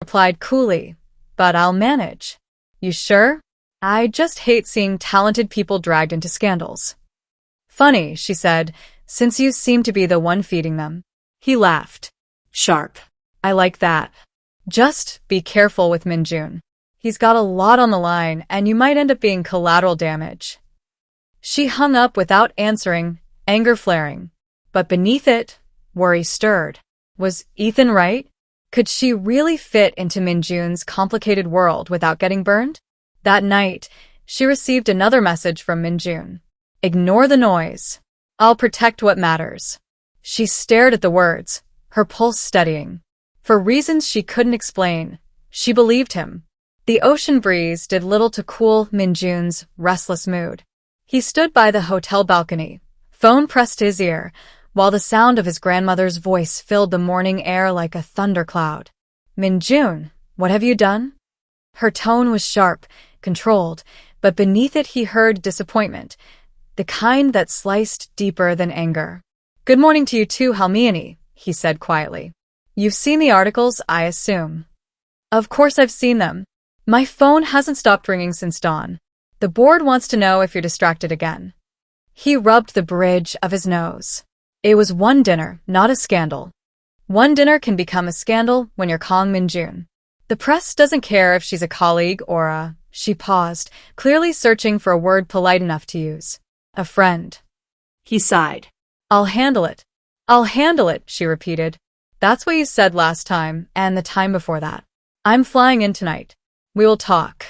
replied coolly, but I'll manage. You sure? I just hate seeing talented people dragged into scandals. Funny, she said, since you seem to be the one feeding them. He laughed. Sharp. I like that. Just be careful with Min-jun. He's got a lot on the line, and you might end up being collateral damage. She hung up without answering, anger flaring. But beneath it, worry stirred. Was Ethan right? Could she really fit into Min-jun's complicated world without getting burned? That night, she received another message from Min-jun. Ignore the noise. I'll protect what matters. She stared at the words, her pulse steadying. For reasons she couldn't explain, she believed him. The ocean breeze did little to cool Min-jun's restless mood. He stood by the hotel balcony, phone pressed to his ear, while the sound of his grandmother's voice filled the morning air like a thundercloud. Min-jun, what have you done? Her tone was sharp, controlled, but beneath it he heard disappointment, the kind that sliced deeper than anger. Good morning to you too, Halmione, he said quietly. You've seen the articles, I assume. Of course I've seen them. My phone hasn't stopped ringing since dawn. The board wants to know if you're distracted again. He rubbed the bridge of his nose. It was one dinner, not a scandal. One dinner can become a scandal when you're calling Min-jun. The press doesn't care if she's a colleague or a... She paused, clearly searching for a word polite enough to use. A friend. He sighed. I'll handle it. I'll handle it, she repeated. That's what you said last time, and the time before that. I'm flying in tonight. We will talk.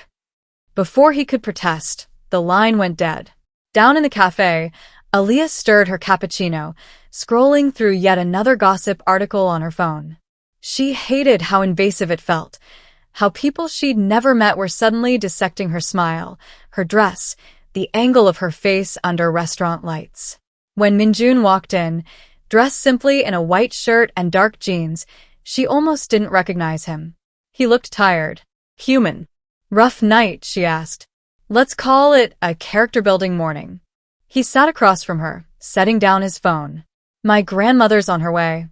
Before he could protest, the line went dead. Down in the cafe, Aaliyah stirred her cappuccino, scrolling through yet another gossip article on her phone. She hated how invasive it felt, how people she'd never met were suddenly dissecting her smile, her dress, the angle of her face under restaurant lights. When Min-jun walked in, dressed simply in a white shirt and dark jeans, she almost didn't recognize him. He looked tired. Human. Rough night, she asked. Let's call it a character-building morning. He sat across from her, setting down his phone. My grandmother's on her way.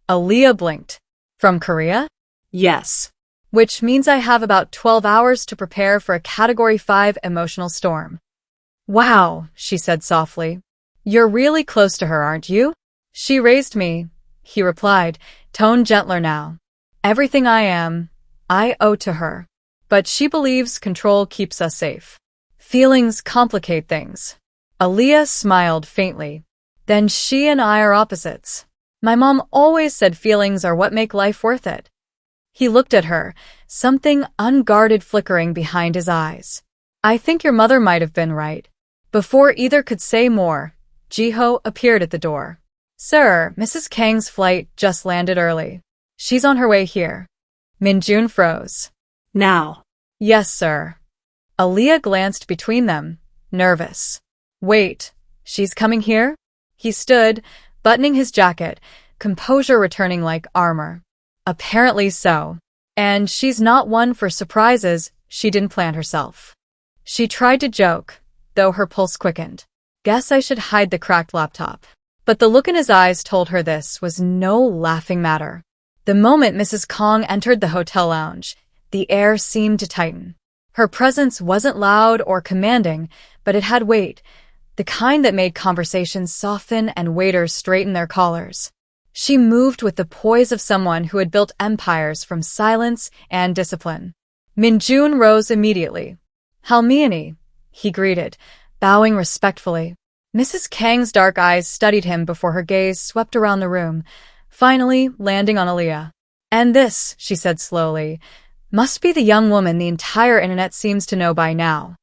Aaliyah blinked. From Korea? Yes. Which means I have about 12 hours to prepare for a Category 5 emotional storm. Wow, she said softly. You're really close to her, aren't you? She raised me, he replied, tone gentler now. Everything I am, I owe to her. But she believes control keeps us safe. Feelings complicate things. Aaliyah smiled faintly. Then she and I are opposites. My mom always said feelings are what make life worth it. He looked at her, something unguarded flickering behind his eyes. I think your mother might have been right. Before either could say more, Jiho appeared at the door. Sir, Mrs. Kang's flight just landed early. She's on her way here. Min-jun froze. Now. Yes, sir. Aaliyah glanced between them, nervous. Wait, she's coming here? He stood, buttoning his jacket, composure returning like armor. Apparently so. And she's not one for surprises she didn't plan herself. She tried to joke, though her pulse quickened. Guess I should hide the cracked laptop. But the look in his eyes told her this was no laughing matter. The moment Mrs. Kang entered the hotel lounge, the air seemed to tighten. Her presence wasn't loud or commanding, but it had weight, the kind that made conversations soften and waiters straighten their collars. She moved with the poise of someone who had built empires from silence and discipline. Min-jun rose immediately. Halmione, he greeted, bowing respectfully. Mrs. Kang's dark eyes studied him before her gaze swept around the room, finally landing on Aaliyah. And this, she said slowly, must be the young woman the entire internet seems to know by now.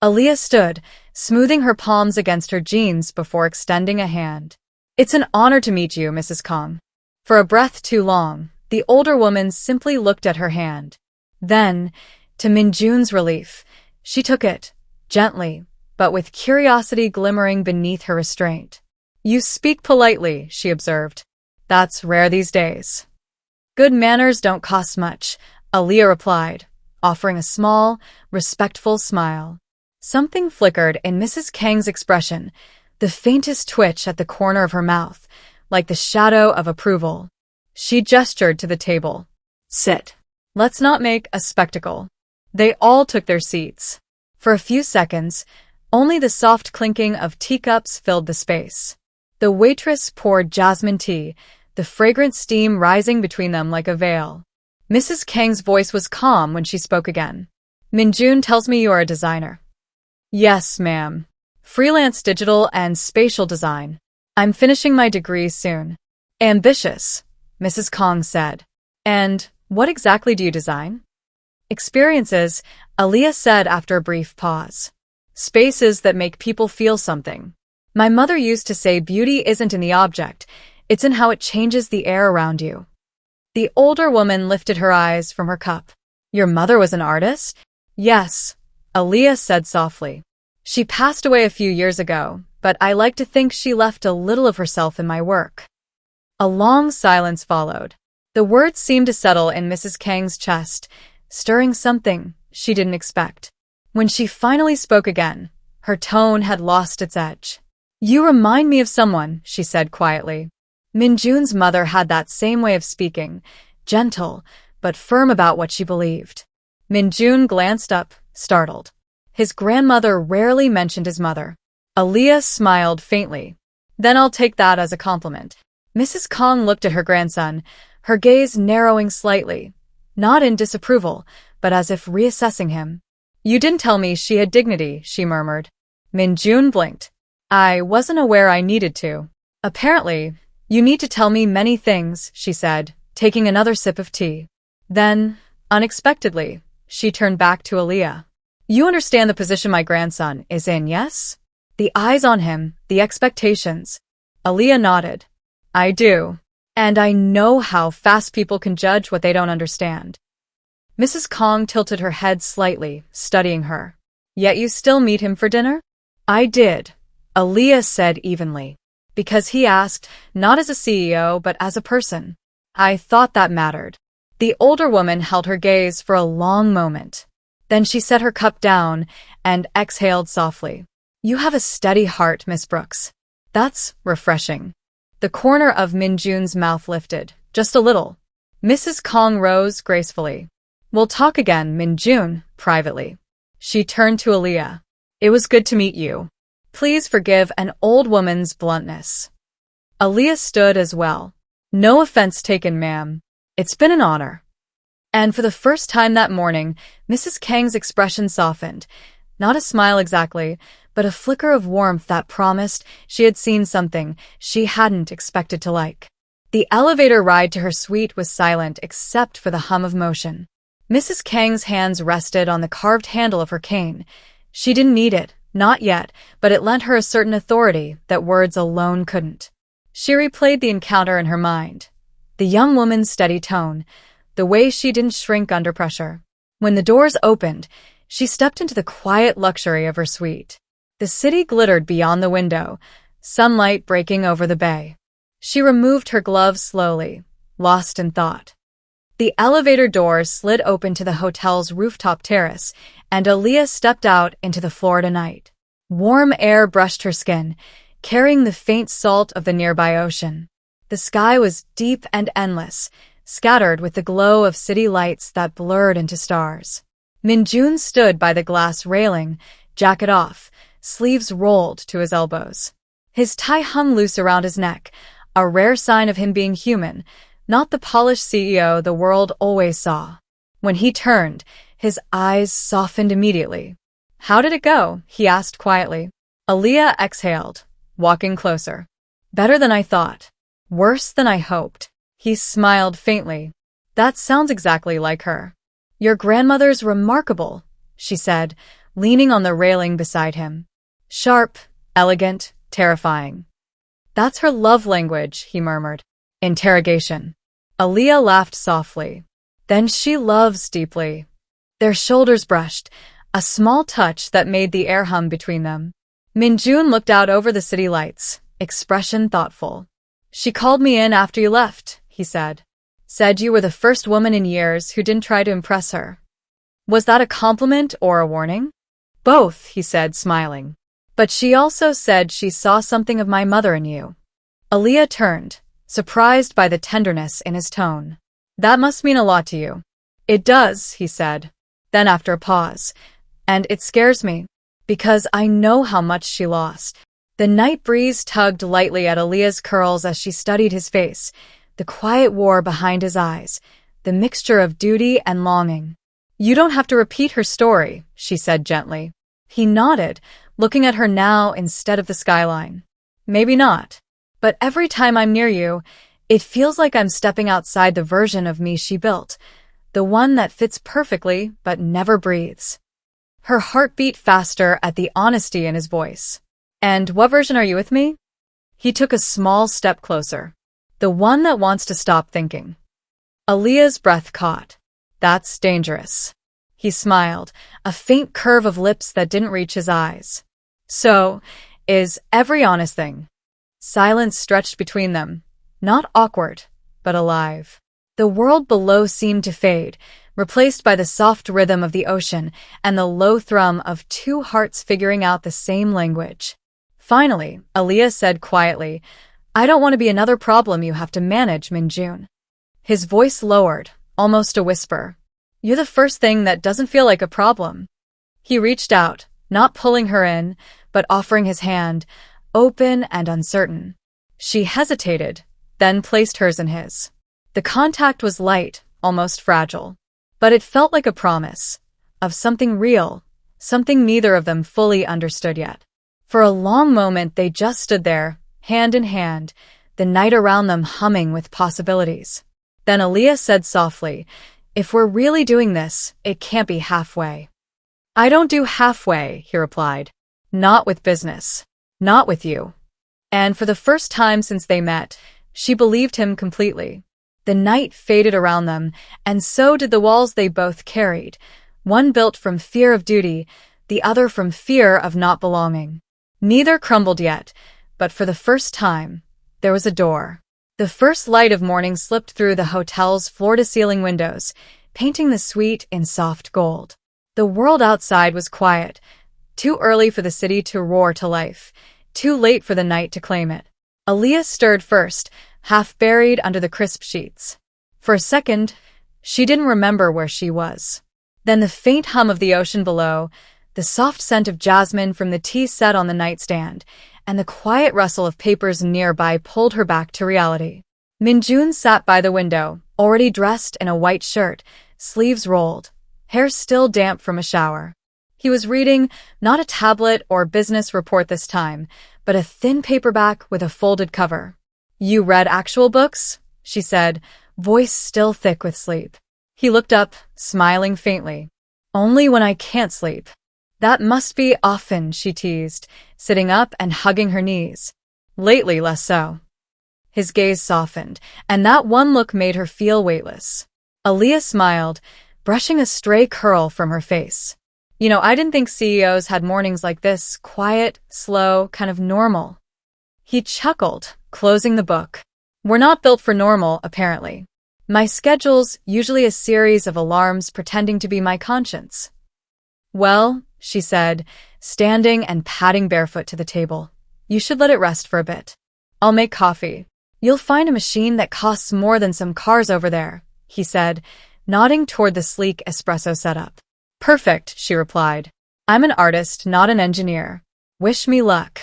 Aaliyah stood, smoothing her palms against her jeans before extending a hand. It's an honor to meet you, Mrs. Kang. For a breath too long, the older woman simply looked at her hand. Then, to Min-jun's relief, she took it, gently, but with curiosity glimmering beneath her restraint. You speak politely, she observed. That's rare these days. Good manners don't cost much, Aaliyah replied, offering a small, respectful smile. Something flickered in Mrs. Kang's expression, the faintest twitch at the corner of her mouth, like the shadow of approval. She gestured to the table. Sit. Let's not make a spectacle. They all took their seats. For a few seconds, only the soft clinking of teacups filled the space. The waitress poured jasmine tea, the fragrant steam rising between them like a veil. Mrs. Kang's voice was calm when she spoke again. Min-jun tells me you are a designer. Yes, ma'am. Freelance digital and spatial design. I'm finishing my degree soon. Ambitious, Mrs. Kang said. And what exactly do you design? Experiences, Aaliyah said after a brief pause. Spaces that make people feel something. My mother used to say beauty isn't in the object, it's in how it changes the air around you. The older woman lifted her eyes from her cup. Your mother was an artist? Yes, Aaliyah said softly. She passed away a few years ago, but I like to think she left a little of herself in my work. A long silence followed. The words seemed to settle in Mrs. Kang's chest, stirring something she didn't expect. When she finally spoke again, her tone had lost its edge. You remind me of someone, she said quietly. Min-jun's mother had that same way of speaking, gentle, but firm about what she believed. Min-jun glanced up, startled. His grandmother rarely mentioned his mother. Aaliyah smiled faintly. Then I'll take that as a compliment. Mrs. Kang looked at her grandson, her gaze narrowing slightly, not in disapproval, but as if reassessing him. You didn't tell me she had dignity, she murmured. Min-jun blinked. I wasn't aware I needed to. Apparently, you need to tell me many things, she said, taking another sip of tea. Then, unexpectedly, she turned back to Aaliyah. You understand the position my grandson is in, yes? The eyes on him, the expectations. Aaliyah nodded. I do. And I know how fast people can judge what they don't understand. Mrs. Kang tilted her head slightly, studying her. Yet you still meet him for dinner? I did, Aaliyah said evenly. Because he asked, not as a CEO, but as a person. I thought that mattered. The older woman held her gaze for a long moment. Then she set her cup down and exhaled softly. You have a steady heart, Miss Brooks. That's refreshing. The corner of Min-jun's mouth lifted, just a little. Mrs. Kang rose gracefully. We'll talk again, Min-jun, privately. She turned to Aaliyah. It was good to meet you. Please forgive an old woman's bluntness. Aaliyah stood as well. No offense taken, ma'am. It's been an honor. And for the first time that morning, Mrs. Kang's expression softened. Not a smile exactly, but a flicker of warmth that promised she had seen something she hadn't expected to like. The elevator ride to her suite was silent except for the hum of motion. Mrs. Kang's hands rested on the carved handle of her cane. She didn't need it, not yet, but it lent her a certain authority that words alone couldn't. She replayed the encounter in her mind. The young woman's steady tone, the way she didn't shrink under pressure. When the doors opened, she stepped into the quiet luxury of her suite. The city glittered beyond the window, sunlight breaking over the bay. She removed her gloves slowly, lost in thought. The elevator doors slid open to the hotel's rooftop terrace, and Aaliyah stepped out into the Florida night. Warm air brushed her skin, carrying the faint salt of the nearby ocean. The sky was deep and endless, scattered with the glow of city lights that blurred into stars. Min-jun stood by the glass railing, jacket off, sleeves rolled to his elbows. His tie hung loose around his neck, a rare sign of him being human, not the polished CEO the world always saw. When he turned, his eyes softened immediately. How did it go? He asked quietly. Aaliyah exhaled, walking closer. Better than I thought. Worse than I hoped. He smiled faintly. That sounds exactly like her. Your grandmother's remarkable, she said, leaning on the railing beside him. Sharp, elegant, terrifying. That's her love language, he murmured. Interrogation. Aaliyah laughed softly. Then she loves deeply. Their shoulders brushed, a small touch that made the air hum between them. Min-jun looked out over the city lights, expression thoughtful. She called me in after you left, he said. Said you were the first woman in years who didn't try to impress her. Was that a compliment or a warning? Both, he said, smiling. But she also said she saw something of my mother in you. Aaliyah turned, surprised by the tenderness in his tone. That must mean a lot to you. It does, he said. Then after a pause, and it scares me, because I know how much she lost. The night breeze tugged lightly at Aaliyah's curls as she studied his face, the quiet war behind his eyes, the mixture of duty and longing. You don't have to repeat her story, she said gently. He nodded, looking at her now instead of the skyline. Maybe not. But every time I'm near you, it feels like I'm stepping outside the version of me she built, the one that fits perfectly but never breathes. Her heart beat faster at the honesty in his voice. And what version are you with me? He took a small step closer. The one that wants to stop thinking. Aaliyah's breath caught. That's dangerous. He smiled, a faint curve of lips that didn't reach his eyes. So, is every honest thing. Silence stretched between them. Not awkward, but alive. The world below seemed to fade, replaced by the soft rhythm of the ocean and the low thrum of two hearts figuring out the same language. Finally, Aaliyah said quietly, I don't want to be another problem you have to manage, Min-jun. His voice lowered, almost a whisper. You're the first thing that doesn't feel like a problem. He reached out, not pulling her in, but offering his hand, open and uncertain. She hesitated, then placed hers in his. The contact was light, almost fragile. But it felt like a promise, of something real, something neither of them fully understood yet. For a long moment they just stood there, hand in hand, the night around them humming with possibilities. Then Aaliyah said softly, If we're really doing this, it can't be halfway. I don't do halfway, he replied. Not with business. Not with you. And for the first time since they met, she believed him completely. The night faded around them, and so did the walls they both carried, one built from fear of duty, the other from fear of not belonging. Neither crumbled yet, but for the first time, there was a door. The first light of morning slipped through the hotel's floor-to-ceiling windows, painting the suite in soft gold. The world outside was quiet, too early for the city to roar to life, too late for the night to claim it. Aaliyah stirred first, half buried under the crisp sheets. For a second, she didn't remember where she was. Then the faint hum of the ocean below, the soft scent of jasmine from the tea set on the nightstand, and the quiet rustle of papers nearby pulled her back to reality. Min-jun sat by the window, already dressed in a white shirt, sleeves rolled, hair still damp from a shower. He was reading, not a tablet or business report this time, but a thin paperback with a folded cover. You read actual books? She said, voice still thick with sleep. He looked up, smiling faintly. Only when I can't sleep. That must be often, she teased, sitting up and hugging her knees. Lately, less so. His gaze softened, and that one look made her feel weightless. Aaliyah smiled, brushing a stray curl from her face. I didn't think CEOs had mornings like this, quiet, slow, kind of normal. He chuckled, closing the book. We're not built for normal, apparently. My schedule's usually a series of alarms pretending to be my conscience. Well, she said, standing and padding barefoot to the table. You should let it rest for a bit. I'll make coffee. You'll find a machine that costs more than some cars over there, he said, nodding toward the sleek espresso setup. Perfect, she replied. I'm an artist, not an engineer. Wish me luck.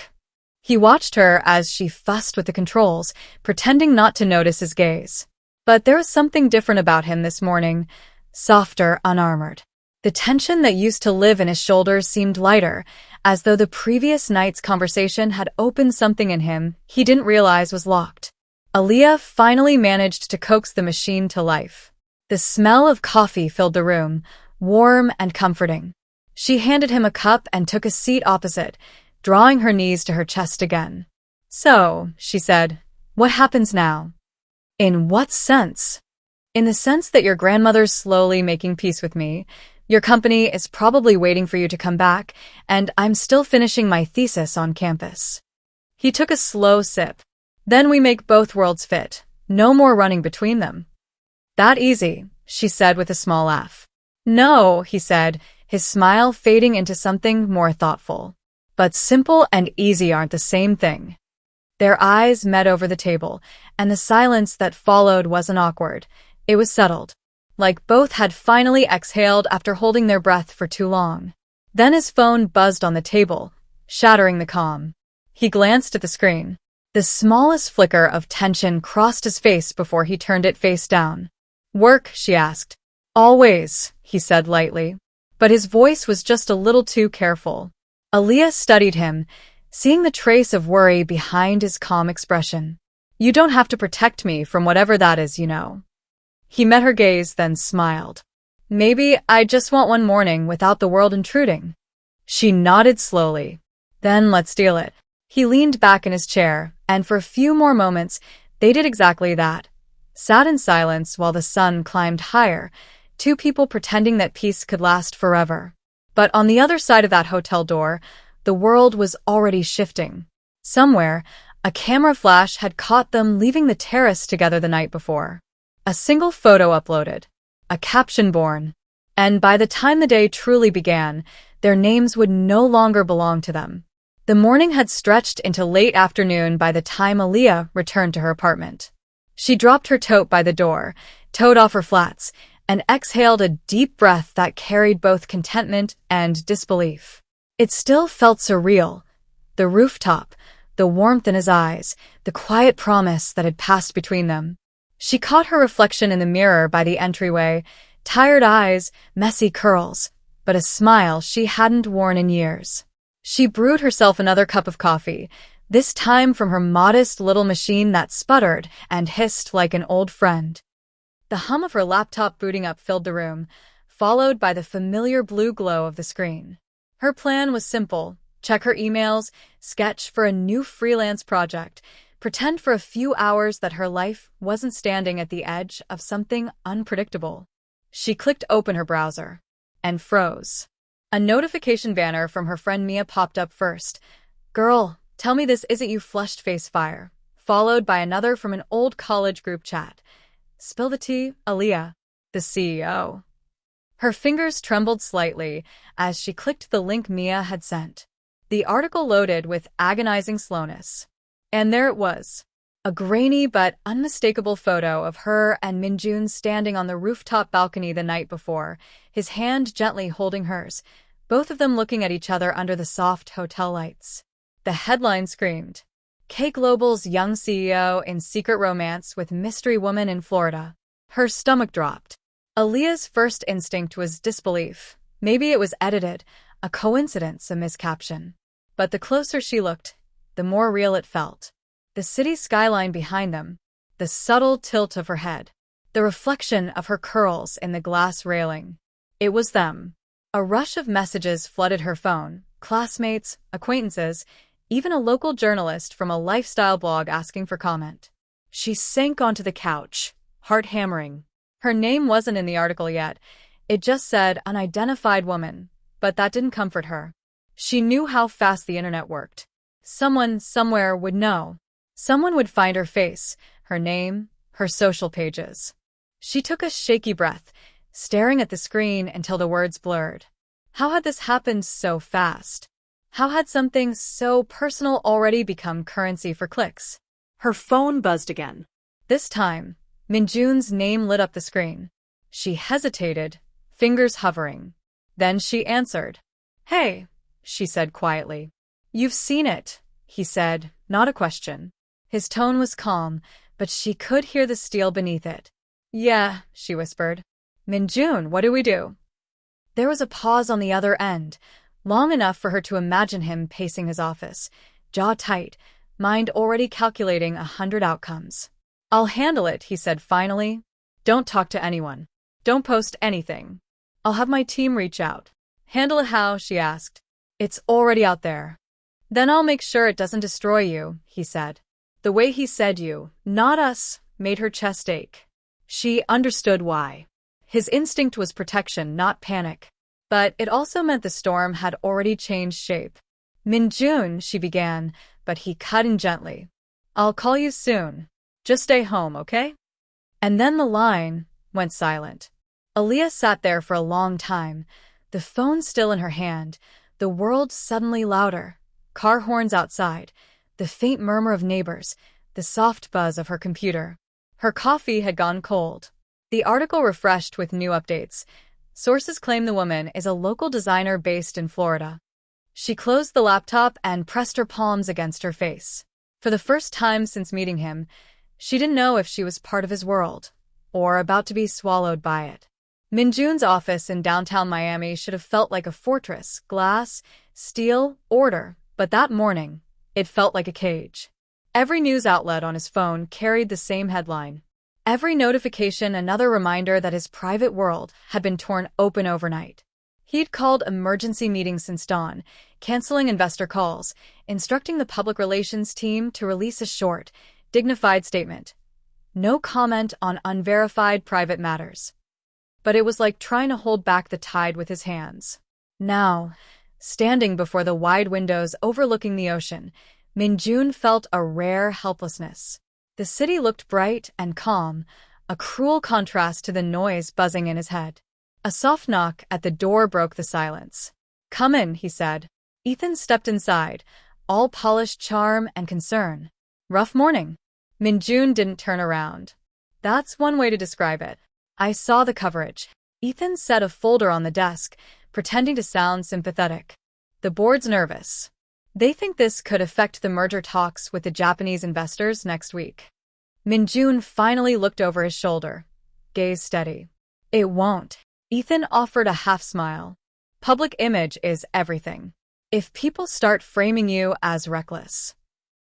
He watched her as she fussed with the controls, pretending not to notice his gaze. But there was something different about him this morning, softer, unarmored. The tension that used to live in his shoulders seemed lighter, as though the previous night's conversation had opened something in him he didn't realize was locked. Aaliyah finally managed to coax the machine to life. The smell of coffee filled the room, warm and comforting. She handed him a cup and took a seat opposite, drawing her knees to her chest again. So, she said, what happens now? In what sense? In the sense that your grandmother's slowly making peace with me, your company is probably waiting for you to come back, and I'm still finishing my thesis on campus. He took a slow sip. Then we make both worlds fit. No more running between them. That easy, she said with a small laugh. No, he said, his smile fading into something more thoughtful. But simple and easy aren't the same thing. Their eyes met over the table, and the silence that followed wasn't awkward. It was settled. like both had finally exhaled after holding their breath for too long. Then his phone buzzed on the table, shattering the calm. He glanced at the screen. The smallest flicker of tension crossed his face before he turned it face down. "Work?" she asked. "Always," he said lightly. But his voice was just a little too careful. Aaliyah studied him, seeing the trace of worry behind his calm expression. "You don't have to protect me from whatever that is, you know." He met her gaze, then smiled. "Maybe I just want one morning without the world intruding." She nodded slowly. "Then let's deal it." He leaned back in his chair, and for a few more moments, they did exactly that. Sat in silence while the sun climbed higher, two people pretending that peace could last forever. But on the other side of that hotel door, the world was already shifting. Somewhere, a camera flash had caught them leaving the terrace together the night before. A single photo uploaded, a caption born, and by the time the day truly began, their names would no longer belong to them. The morning had stretched into late afternoon by the time Aaliyah returned to her apartment. She dropped her tote by the door, towed off her flats, and exhaled a deep breath that carried both contentment and disbelief. It still felt surreal. The rooftop, the warmth in his eyes, the quiet promise that had passed between them. She caught her reflection in the mirror by the entryway, tired eyes, messy curls, but a smile she hadn't worn in years. She brewed herself another cup of coffee, this time from her modest little machine that sputtered and hissed like an old friend. The hum of her laptop booting up filled the room, followed by the familiar blue glow of the screen. Her plan was simple: check her emails, sketch for a new freelance project, pretend for a few hours that her life wasn't standing at the edge of something unpredictable. She clicked open her browser and froze. A notification banner from her friend Mia popped up first. "Girl, tell me this isn't you," flushed face fire, followed by another from an old college group chat. "Spill the tea, Aaliyah, the CEO." Her fingers trembled slightly as she clicked the link Mia had sent. The article loaded with agonizing slowness. And there it was. A grainy but unmistakable photo of her and Min-jun standing on the rooftop balcony the night before, his hand gently holding hers, both of them looking at each other under the soft hotel lights. The headline screamed, "K Global's young CEO in secret romance with mystery woman in Florida." Her stomach dropped. Aaliyah's first instinct was disbelief. Maybe it was edited, a coincidence, a miscaption. But the closer she looked, the more real it felt. The city skyline behind them, the subtle tilt of her head, the reflection of her curls in the glass railing. It was them. A rush of messages flooded her phone, classmates, acquaintances, even a local journalist from a lifestyle blog asking for comment. She sank onto the couch, heart hammering. Her name wasn't in the article yet. It just said unidentified woman, but that didn't comfort her. She knew how fast the internet worked. Someone, somewhere would know. Someone would find her face, her name, her social pages. She took a shaky breath, staring at the screen until the words blurred. How had this happened so fast? How had something so personal already become currency for clicks? Her phone buzzed again. This time, Min-jun's name lit up the screen. She hesitated, fingers hovering. Then she answered. "Hey," she said quietly. "You've seen it," he said, not a question. His tone was calm, but she could hear the steel beneath it. "Yeah," she whispered. "Min-jun, what do we do?" There was a pause on the other end, long enough for her to imagine him pacing his office, jaw tight, mind already calculating 100 outcomes. "I'll handle it," he said finally. "Don't talk to anyone. Don't post anything. I'll have my team reach out." "Handle it how?" she asked. "It's already out there." "Then I'll make sure it doesn't destroy you," he said. The way he said "you," not "us," made her chest ache. She understood why. His instinct was protection, not panic. But it also meant the storm had already changed shape. "Min-jun," she began, but he cut in gently. "I'll call you soon. Just stay home, okay?" And then the line went silent. Aaliyah sat there for a long time, the phone still in her hand, the world suddenly louder. Car horns outside, the faint murmur of neighbors, the soft buzz of her computer. Her coffee had gone cold. The article refreshed with new updates. Sources claim the woman is a local designer based in Florida. She closed the laptop and pressed her palms against her face. For the first time since meeting him, she didn't know if she was part of his world or about to be swallowed by it. Min-jun's office in downtown Miami should have felt like a fortress, glass, steel, order, but that morning, it felt like a cage. Every news outlet on his phone carried the same headline. Every notification another reminder that his private world had been torn open overnight. He'd called emergency meetings since dawn, canceling investor calls, instructing the public relations team to release a short, dignified statement. No comment on unverified private matters. But it was like trying to hold back the tide with his hands. Now, standing before the wide windows overlooking the ocean, Min-jun felt a rare helplessness. The city looked bright and calm, a cruel contrast to the noise buzzing in his head. A soft knock at the door broke the silence. "Come in," he said. Ethan stepped inside, all polished charm and concern. "Rough morning." Min-jun didn't turn around. "That's one way to describe it. I saw the coverage." Ethan set a folder on the desk, pretending to sound sympathetic. "The board's nervous. They think this could affect the merger talks with the Japanese investors next week." Min-jun finally looked over his shoulder, gaze steady. "It won't." Ethan offered a half-smile. "Public image is everything. If people start framing you as reckless."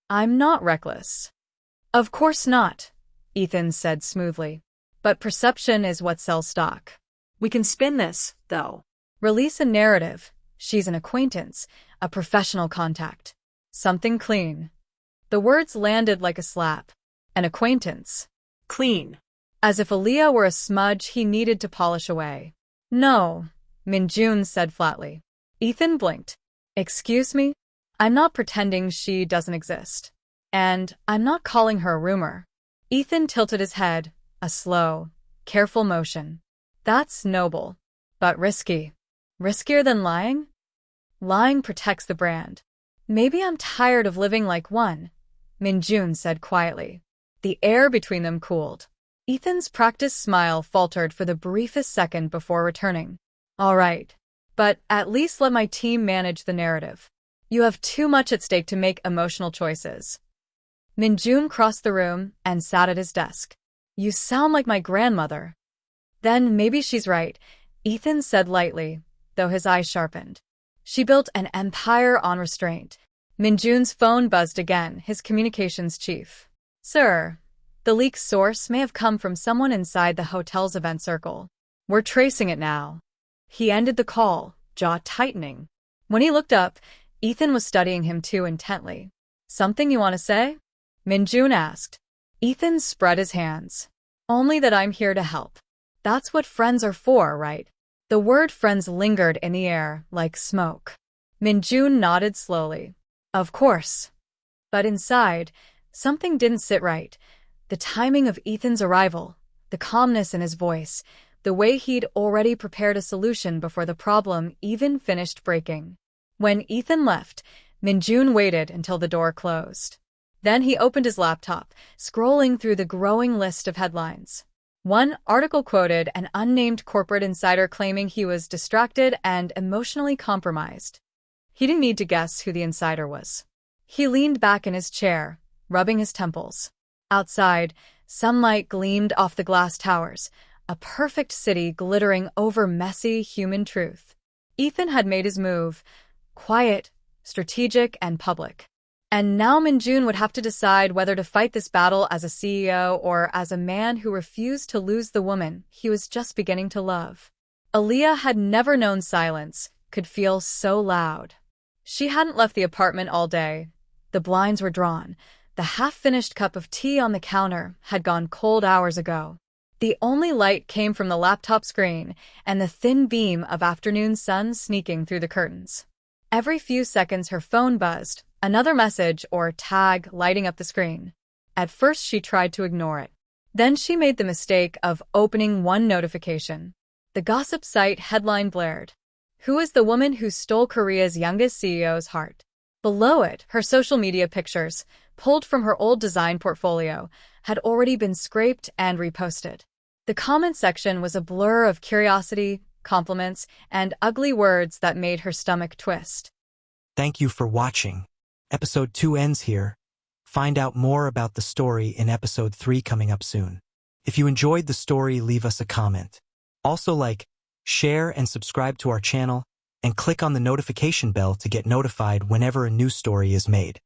"I'm not reckless." "Of course not," Ethan said smoothly. "But perception is what sells stock. We can spin this, though. Release a narrative. She's an acquaintance, a professional contact. Something clean." The words landed like a slap. An acquaintance. Clean. As if Aaliyah were a smudge he needed to polish away. "No," Min-jun said flatly. Ethan blinked. "Excuse me? I'm not pretending she doesn't exist. And I'm not calling her a rumor." Ethan tilted his head, a slow, careful motion. "That's noble. But risky. Riskier than lying?" "Lying protects the brand." "Maybe I'm tired of living like one," Min-jun said quietly. The air between them cooled. Ethan's practiced smile faltered for the briefest second before returning. "All right. But at least let my team manage the narrative. You have too much at stake to make emotional choices." Min-jun crossed the room and sat at his desk. "You sound like my grandmother." "Then maybe she's right," Ethan said lightly, though his eyes sharpened. "She built an empire on restraint." Min-jun's phone buzzed again, his communications chief. "Sir, the leak's source may have come from someone inside the hotel's event circle. We're tracing it now." He ended the call, jaw tightening. When he looked up, Ethan was studying him too intently. "Something you want to say?" Min-jun asked. Ethan spread his hands. "Only that I'm here to help. That's what friends are for, right?" The word friends lingered in the air like smoke. Min-jun nodded slowly. "Of course." But inside, something didn't sit right. The timing of Ethan's arrival, the calmness in his voice, the way he'd already prepared a solution before the problem even finished breaking. When Ethan left, Min-jun waited until the door closed. Then he opened his laptop, scrolling through the growing list of headlines. One article quoted an unnamed corporate insider claiming he was distracted and emotionally compromised. He didn't need to guess who the insider was. He leaned back in his chair, rubbing his temples. Outside, sunlight gleamed off the glass towers, a perfect city glittering over messy human truth. Ethan had made his move, quiet, strategic, and public. And now Min-jun would have to decide whether to fight this battle as a CEO or as a man who refused to lose the woman he was just beginning to love. Aaliyah had never known silence could feel so loud. She hadn't left the apartment all day. The blinds were drawn. The half-finished cup of tea on the counter had gone cold hours ago. The only light came from the laptop screen and the thin beam of afternoon sun sneaking through the curtains. Every few seconds her phone buzzed, another message or tag lighting up the screen. At first she tried to ignore it. Then she made the mistake of opening one notification. The gossip site headline blared. "Who is the woman who stole Korea's youngest CEO's heart?" Below it, her social media pictures, pulled from her old design portfolio, had already been scraped and reposted. The comment section was a blur of curiosity, compliments, and ugly words that made her stomach twist. Thank you for watching. Episode 2 ends here. Find out more about the story in episode 3 coming up soon. If you enjoyed the story, leave us a comment. Also share and subscribe to our channel, and click on the notification bell to get notified whenever a new story is made.